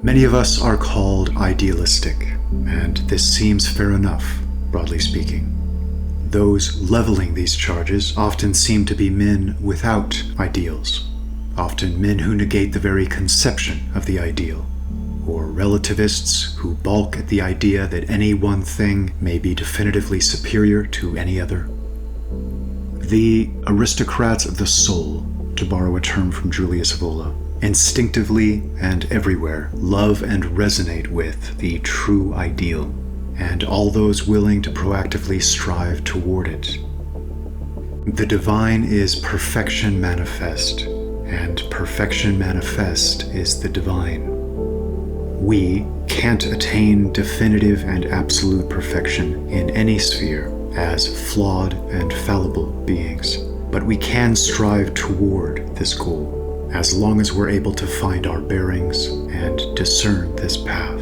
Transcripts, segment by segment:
Many of us are called idealistic, and this seems fair enough, broadly speaking. Those leveling these charges often seem to be men without ideals, often men who negate the very conception of the ideal, or relativists who balk at the idea that any one thing may be definitively superior to any other. The aristocrats of the soul, to borrow a term from Julius Evola, instinctively and everywhere love and resonate with the true ideal, and all those willing to proactively strive toward it. The divine is perfection manifest, and perfection manifest is the divine. We can't attain definitive and absolute perfection in any sphere as flawed and fallible beings, but we can strive toward this goal as long as we're able to find our bearings and discern this path.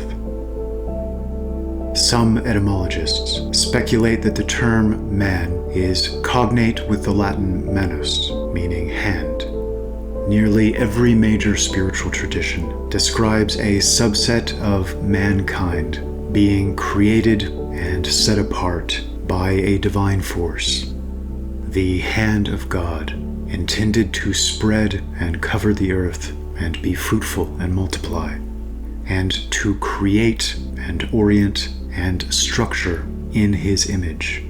Some etymologists speculate that the term man is cognate with the Latin manus, meaning hand. Nearly every major spiritual tradition describes a subset of mankind being created and set apart by a divine force, the hand of God, intended to spread and cover the earth and be fruitful and multiply, and to create and orient and structure in His image,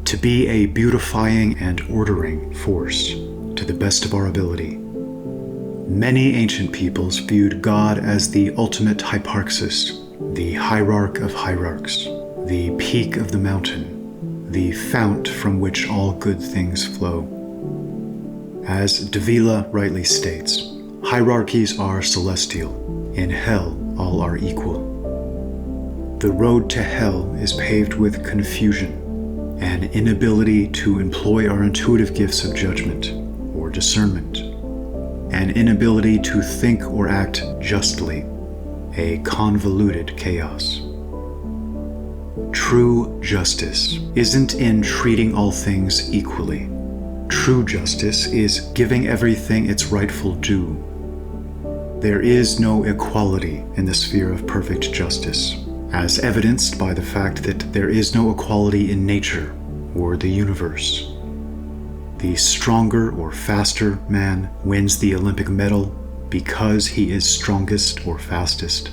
to be a beautifying and ordering force to the best of our ability. Many ancient peoples viewed God as the ultimate hyparxis, the hierarch of hierarchs, the peak of the mountain, the fount from which all good things flow. As Davila rightly states, hierarchies are celestial. In hell, all are equal. The road to hell is paved with confusion, an inability to employ our intuitive gifts of judgment or discernment, an inability to think or act justly, a convoluted chaos. True justice isn't in treating all things equally. True justice is giving everything its rightful due. There is no equality in the sphere of perfect justice, as evidenced by the fact that there is no equality in nature or the universe. The stronger or faster man wins the Olympic medal because he is strongest or fastest.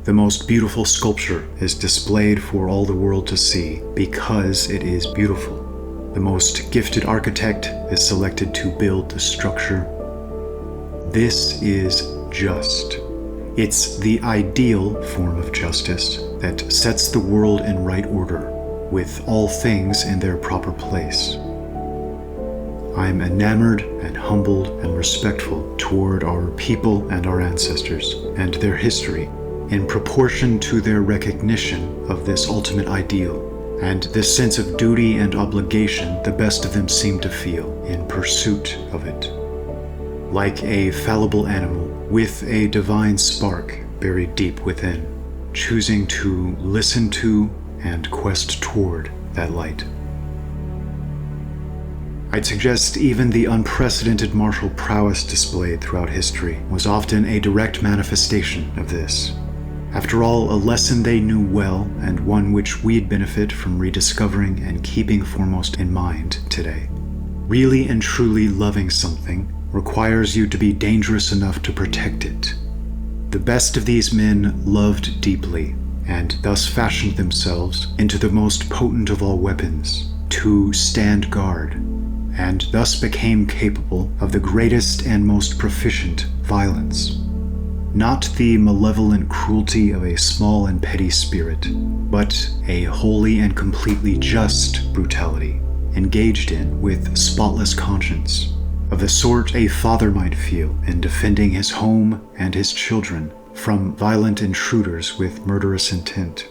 The most beautiful sculpture is displayed for all the world to see because it is beautiful. The most gifted architect is selected to build the structure. This is just. It's the ideal form of justice that sets the world in right order, with all things in their proper place. I'm enamored and humbled and respectful toward our people and our ancestors and their history in proportion to their recognition of this ultimate ideal and this sense of duty and obligation the best of them seem to feel in pursuit of it. Like a fallible animal with a divine spark buried deep within, choosing to listen to and quest toward that light. I'd suggest even the unprecedented martial prowess displayed throughout history was often a direct manifestation of this. After all, a lesson they knew well, and one which we'd benefit from rediscovering and keeping foremost in mind today. Really and truly loving something requires you to be dangerous enough to protect it. The best of these men loved deeply, and thus fashioned themselves into the most potent of all weapons, to stand guard, and thus became capable of the greatest and most proficient violence. Not the malevolent cruelty of a small and petty spirit, but a wholly and completely just brutality, engaged in with spotless conscience, of the sort a father might feel in defending his home and his children from violent intruders with murderous intent.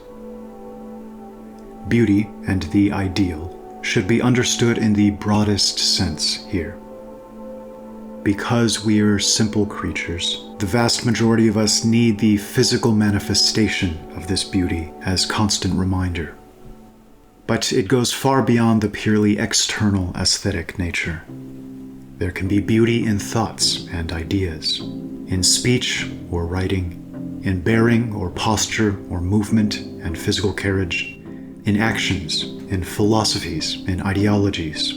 Beauty and the ideal should be understood in the broadest sense here. Because we're simple creatures, the vast majority of us need the physical manifestation of this beauty as constant reminder. But it goes far beyond the purely external aesthetic nature. There can be beauty in thoughts and ideas, in speech or writing, in bearing or posture or movement and physical carriage, in actions, in philosophies, in ideologies,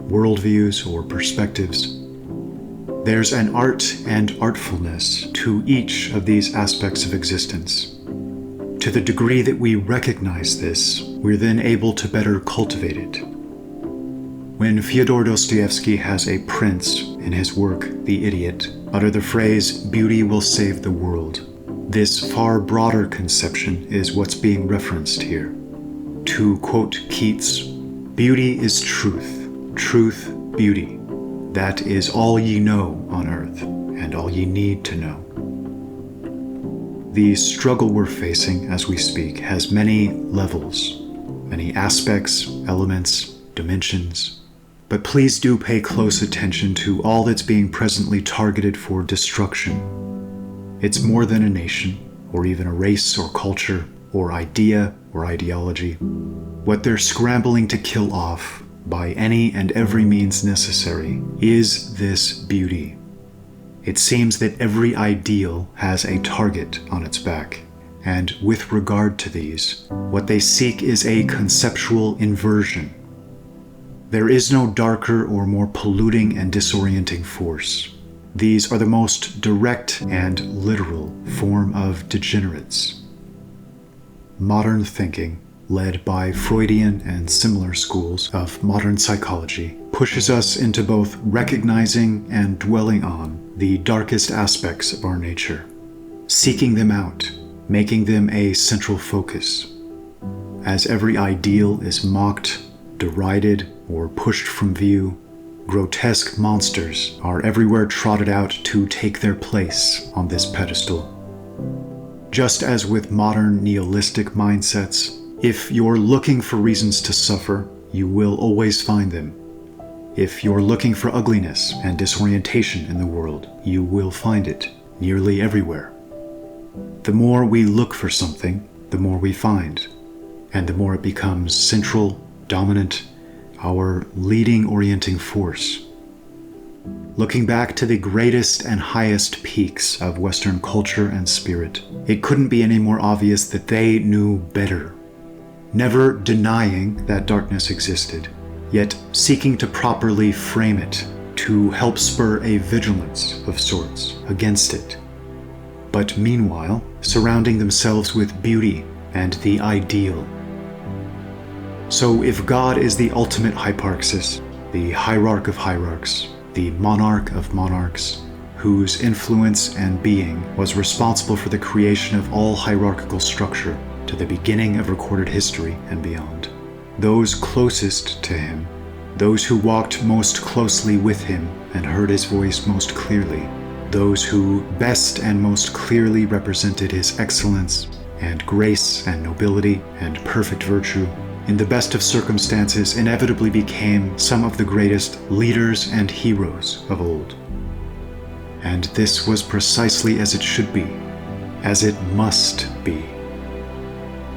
worldviews or perspectives. There's an art and artfulness to each of these aspects of existence. To the degree that we recognize this, we're then able to better cultivate it. When Fyodor Dostoevsky has a prince in his work, The Idiot, utter the phrase, "Beauty will save the world," this far broader conception is what's being referenced here. To quote Keats, "Beauty is truth, truth, beauty. That is all ye know on earth, and all ye need to know." The struggle we're facing as we speak has many levels, many aspects, elements, dimensions. But please do pay close attention to all that's being presently targeted for destruction. It's more than a nation, or even a race or culture, or idea or ideology. What they're scrambling to kill off, by any and every means necessary, is this beauty. It seems that every ideal has a target on its back, and with regard to these, what they seek is a conceptual inversion. There is no darker or more polluting and disorienting force. These are the most direct and literal form of degenerates. Modern thinking, led by Freudian and similar schools of modern psychology, pushes us into both recognizing and dwelling on the darkest aspects of our nature, seeking them out, making them a central focus. As every ideal is mocked, derided, or pushed from view, grotesque monsters are everywhere trotted out to take their place on this pedestal. Just as with modern nihilistic mindsets, if you're looking for reasons to suffer, you will always find them. If you're looking for ugliness and disorientation in the world, you will find it nearly everywhere. The more we look for something, the more we find, and the more it becomes central, dominant, our leading orienting force. Looking back to the greatest and highest peaks of Western culture and spirit, it couldn't be any more obvious that they knew better, never denying that darkness existed, yet seeking to properly frame it, to help spur a vigilance of sorts against it. But meanwhile, surrounding themselves with beauty and the ideal. So if God is the ultimate hyparxis, the hierarch of hierarchs, the monarch of monarchs, whose influence and being was responsible for the creation of all hierarchical structure to the beginning of recorded history and beyond, those closest to him, those who walked most closely with him and heard his voice most clearly, those who best and most clearly represented his excellence and grace and nobility and perfect virtue, in the best of circumstances inevitably became some of the greatest leaders and heroes of old. And this was precisely as it should be, as it must be.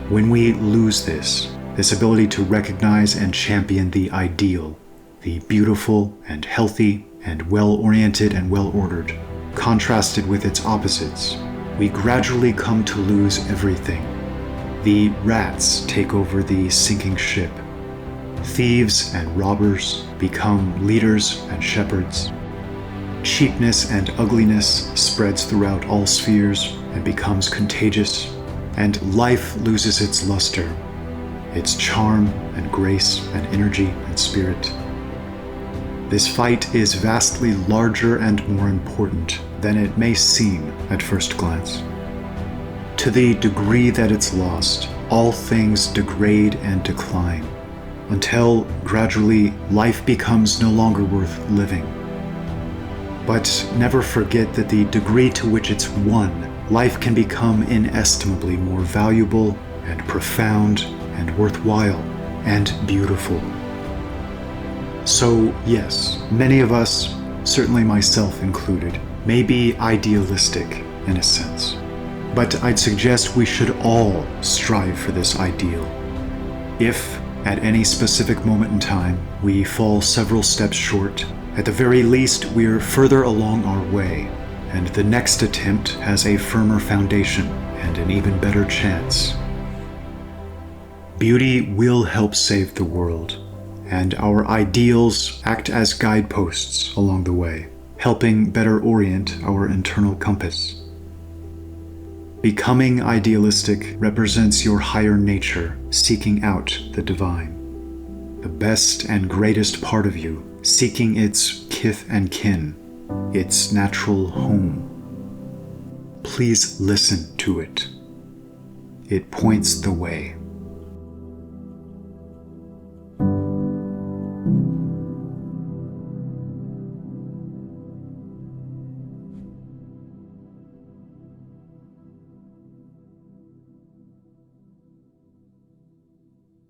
When we lose this ability to recognize and champion the ideal, the beautiful and healthy and well-oriented and well-ordered, contrasted with its opposites, we gradually come to lose everything. The rats take over the sinking ship. Thieves and robbers become leaders and shepherds. Cheapness and ugliness spreads throughout all spheres and becomes contagious, and life loses its luster, its charm and grace and energy and spirit. This fight is vastly larger and more important than it may seem at first glance. To the degree that it's lost, all things degrade and decline, until gradually life becomes no longer worth living. But never forget that the degree to which it's won, life can become inestimably more valuable and profound and worthwhile and beautiful. So yes, many of us, certainly myself included, may be idealistic in a sense. But I'd suggest we should all strive for this ideal. If, at any specific moment in time, we fall several steps short, at the very least we're further along our way, and the next attempt has a firmer foundation and an even better chance. Beauty will help save the world, and our ideals act as guideposts along the way, helping better orient our internal compass. Becoming idealistic represents your higher nature seeking out the divine, the best and greatest part of you seeking its kith and kin, its natural home. Please listen to it. It points the way.